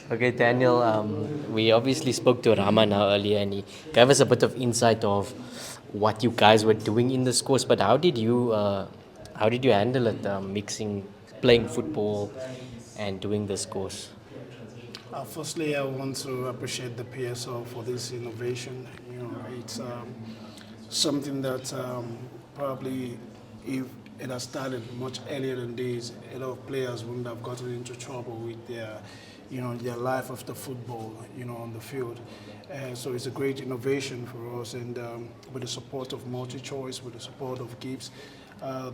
Okay, Daniel, we obviously spoke to Rama now earlier and he gave us a bit of insight of what you guys were doing in this course, but how did you handle it, mixing playing football and doing this course? Firstly, I want to appreciate the PSL for this innovation. It's something that probably, if it had started much earlier than this, a lot of players wouldn't have gotten into trouble with their life after football, on the field. So it's a great innovation for us, and with the support of multi-choice, with the support of Gibbs,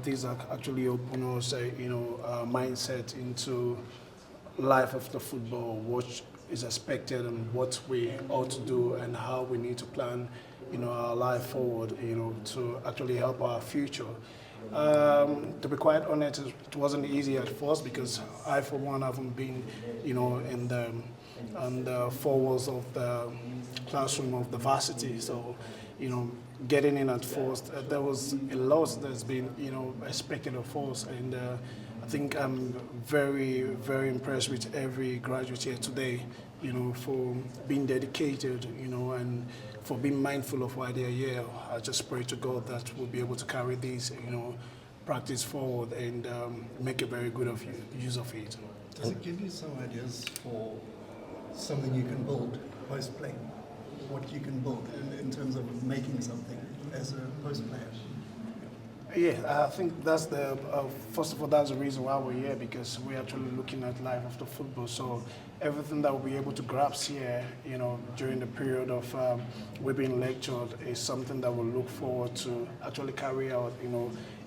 these are actually open us, mindset into life after football, what is expected and what we ought to do and how we need to plan, our life forward, to actually help our future. To be quite honest, it wasn't easy at first because I, for one, haven't been, in the on the four walls of the classroom of the varsity. So, getting in at first, there was a lot that's been, expected of us, and I think I'm very, very impressed with every graduate here today, for being dedicated, and for being mindful of why they're here. I just pray to God that we'll be able to carry this, practice forward and make a very good use of it. Does it give you some ideas for something you can build post-play? What you can build in terms of making something as a post-player? Yeah, I think that's first of all, that's the reason why we're here, because we're actually looking at life after football. So everything that we'll be able to grasp here, during the period of we're being lectured is something that we'll look forward to actually carry out,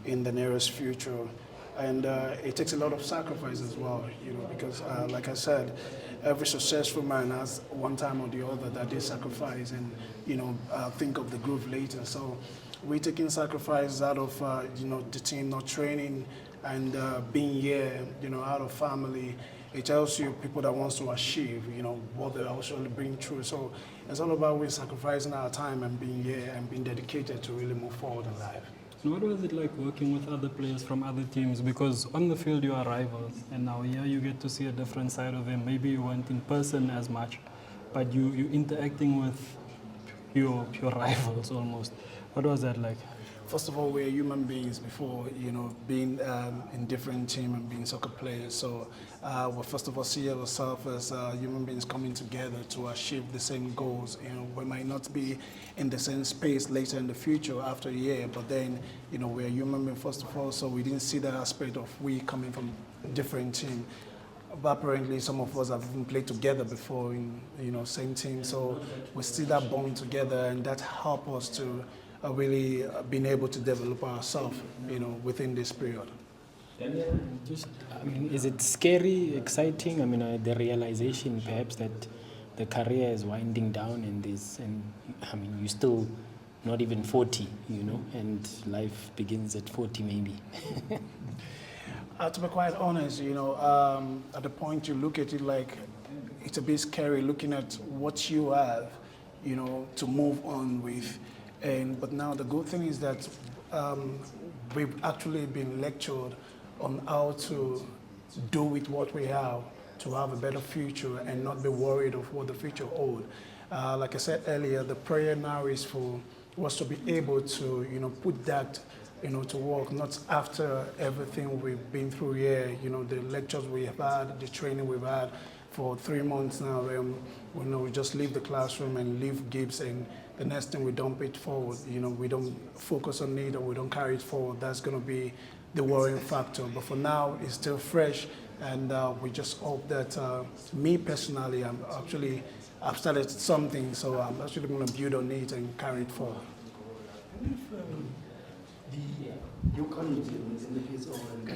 in the nearest future. And it takes a lot of sacrifice as well, because like I said, every successful man has one time or the other that they sacrifice and, think of the group later. So we're taking sacrifices out of, the team not training and being here, out of family. It tells you people that wants to achieve, what they actually bring through. So it's all about we sacrificing our time and being here and being dedicated to really move forward in life. And what was it like working with other players from other teams? Because on the field you are rivals, and now here you get to see a different side of them. Maybe you weren't in person as much, but you interacting with your rivals almost. What was that like? First of all, we're human beings before, being in different teams and being soccer players. So we first of all see ourselves as human beings coming together to achieve the same goals. We might not be in the same space later in the future after a year, but then, we're human beings first of all, so we didn't see that aspect of we coming from different teams. But apparently some of us have even played together before in, same team. So we see that bond together, and that help us to really been able to develop ourselves, within this period. Is it scary, exciting? The realization perhaps that the career is winding down and you're still not even 40, and life begins at 40 maybe. To be quite honest, at the point you look at it like it's a bit scary looking at what you have, to move on with. But now the good thing is that we've actually been lectured on how to do with what we have to have a better future and not be worried of what the future holds. Like I said earlier, the prayer now is for us to be able to, put that, to work, not after everything we've been through here, the lectures we have had, the training we've had for 3 months now. We just leave the classroom and leave Gibbs, and the next thing we dump it forward. We don't focus on it or we don't carry it forward. That's going to be the worrying factor. But for now, it's still fresh, and we just hope that me personally, I've started something, so I'm actually going to build on it and carry it forward. Your colleagues in the PSL and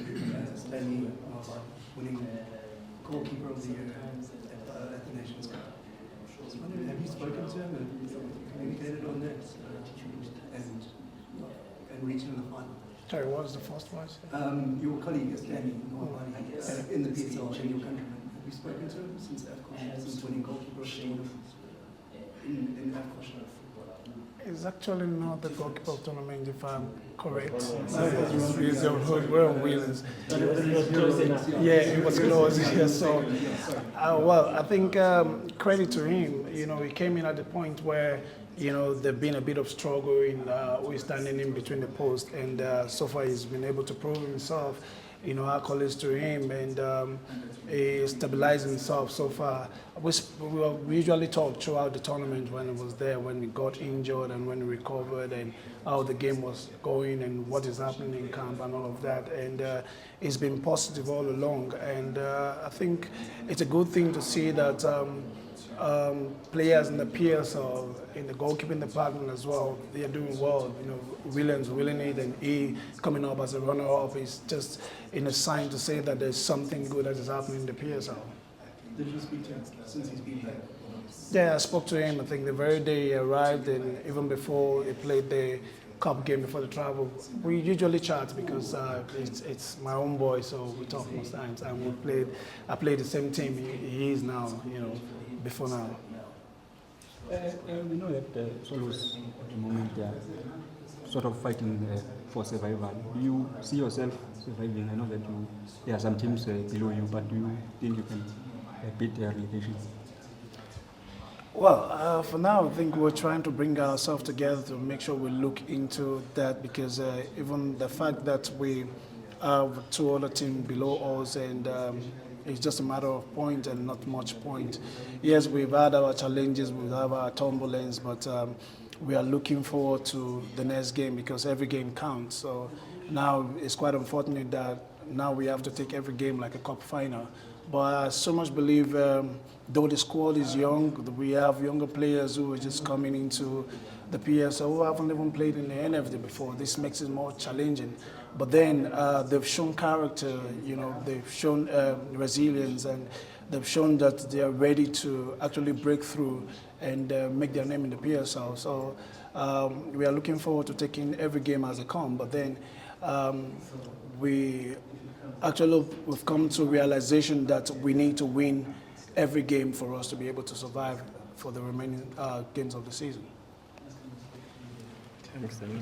Daniel Akpeyi winning goalkeeper of the year at the Nations Cup. I was wondering, have you spoken to him and communicated on that and reaching the final? Sorry, what was the first voice? Your colleague is Daniel Akpeyi in the PSL and your countryman. Have you spoken to him since AFCON, since winning goalkeeper of the tournament in AFCON? It's actually not the goalkeeper tournament, if I'm correct. We're on Wheelers. Yeah, it was close. Yeah, so, well, I think credit to him. You know, he came in at the point where, you know, there's been a bit of struggle in standing in between the posts, and so far he's been able to prove himself. You know, accolades to him, and he stabilized himself so far. We usually talk throughout the tournament when he was there, when he got injured and when he recovered, and how the game was going and what is happening in camp and all of that. And it's been positive all along. And I think it's a good thing to see that players in the PSL, in the goalkeeping department as well, they are doing well. You know, Williams willing it, and he coming up as a runner-up is just in a sign to say that there's something good that is happening in the PSL. Did you speak to him since he's been back? Yeah, I spoke to him, I think the very day he arrived, and even before he played the cup game before the travel. We usually chat because it's my own boy, so we talk most times. And I played the same team he is now, you know, before now. We know that Swallows at the moment they are sort of fighting for survival. Do you see yourself surviving? I know that there are some teams below you, but do you think you can beat their relegation? Well, for now, I think we're trying to bring ourselves together to make sure we look into that, because even the fact that we have two other teams below us, and it's just a matter of point and not much point. Yes, we've had our challenges, we've had our turbulence, but we are looking forward to the next game because every game counts. So now it's quite unfortunate that now we have to take every game like a cup final. But I so much believe, though the squad is young, we have younger players who are just coming into the PSL who haven't even played in the NFD before. This makes it more challenging. But then they've shown character, you know, they've shown resilience, and they've shown that they are ready to actually break through and make their name in the PSL. So we are looking forward to taking every game as they come. But then we've come to realization that we need to win every game for us to be able to survive for the remaining games of the season. Thanks, Daniel.